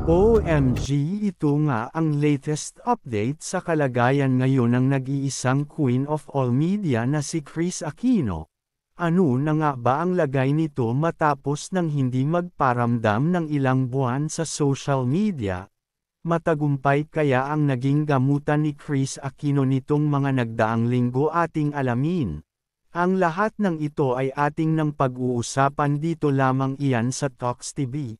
OMG, ito nga ang latest update sa kalagayan ngayon ng nag-iisang queen of all media na si Kris Aquino. Ano na nga ba ang lagay nito matapos ng hindi magparamdam ng ilang buwan sa social media? Matagumpay kaya ang naging gamutan ni Kris Aquino nitong mga nagdaang linggo? Ating alamin. Ang lahat ng ito ay ating nang pag-uusapan dito lamang iyan sa Talks TV.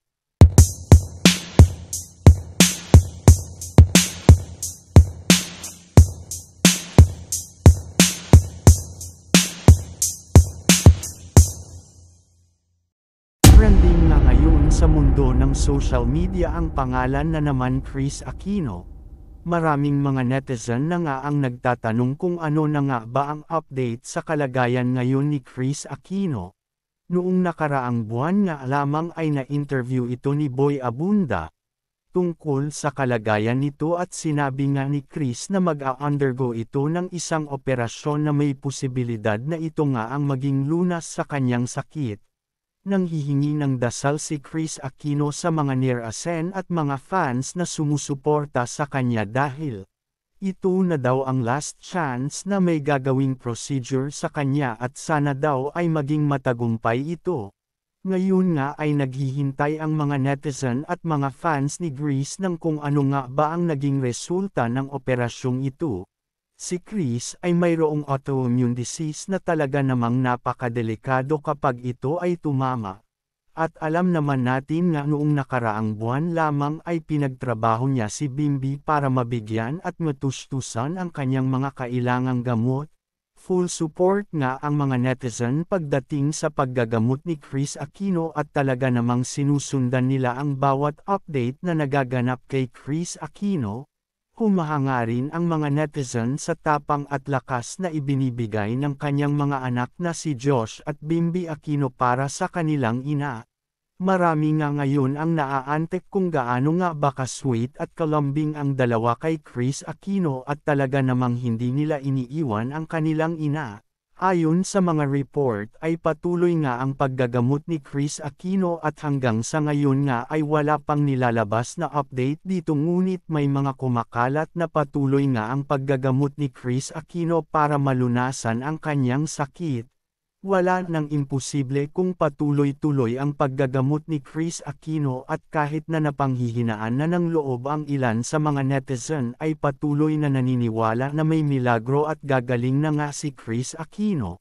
Trending na ngayon sa mundo ng social media ang pangalan na naman Kris Aquino. Maraming mga netizen na nga ang nagtatanong kung ano na nga ba ang update sa kalagayan ngayon ni Kris Aquino. Noong nakaraang buwan nga lamang ay na-interview ito ni Boy Abunda tungkol sa kalagayan nito at sinabi nga ni Kris na mag-a-undergo ito ng isang operasyon na may posibilidad na ito nga ang maging lunas sa kanyang sakit. Nang hihingi ng dasal si Kris Aquino sa mga netizen at mga fans na sumusuporta sa kanya dahil ito na daw ang last chance na may gagawing procedure sa kanya at sana daw ay maging matagumpay ito. Ngayon nga ay naghihintay ang mga netizen at mga fans ni Kris ng kung ano nga ba ang naging resulta ng operasyong ito. Si Kris ay mayroong autoimmune disease na talaga namang napakadelikado kapag ito ay tumama. At alam naman natin nga noong nakaraang buwan lamang ay pinagtrabaho niya si Bimbi para mabigyan at matustusan ang kanyang mga kailangang gamot. Full support nga ang mga netizen pagdating sa paggagamot ni Kris Aquino at talaga namang sinusundan nila ang bawat update na nagaganap kay Kris Aquino. Humahanga rin ang mga netizen sa tapang at lakas na ibinibigay ng kanyang mga anak na si Josh at Bimbi Aquino para sa kanilang ina. Marami nga ngayon ang naaantek kung gaano nga ba ka-sweet at kalambing ang dalawa kay Kris Aquino at talaga namang hindi nila iniiwan ang kanilang ina. Ayon sa mga report ay patuloy nga ang paggagamot ni Kris Aquino at hanggang sa ngayon nga ay wala pang nilalabas na update dito ngunit may mga kumakalat na patuloy nga ang paggagamot ni Kris Aquino para malunasan ang kanyang sakit. Wala nang imposible kung patuloy-tuloy ang paggagamot ni Kris Aquino at kahit na napanghihinaan na ng loob ang ilan sa mga netizen ay patuloy na naniniwala na may milagro at gagaling na nga si Kris Aquino.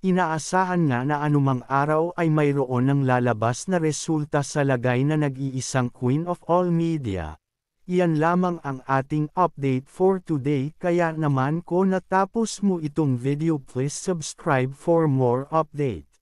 Inaasahan nga na anumang araw ay mayroon ng lalabas na resulta sa lagay na nag-iisang queen of all media. Iyan lamang ang ating update for today kaya naman ko natapos mo itong video, please subscribe for more updates.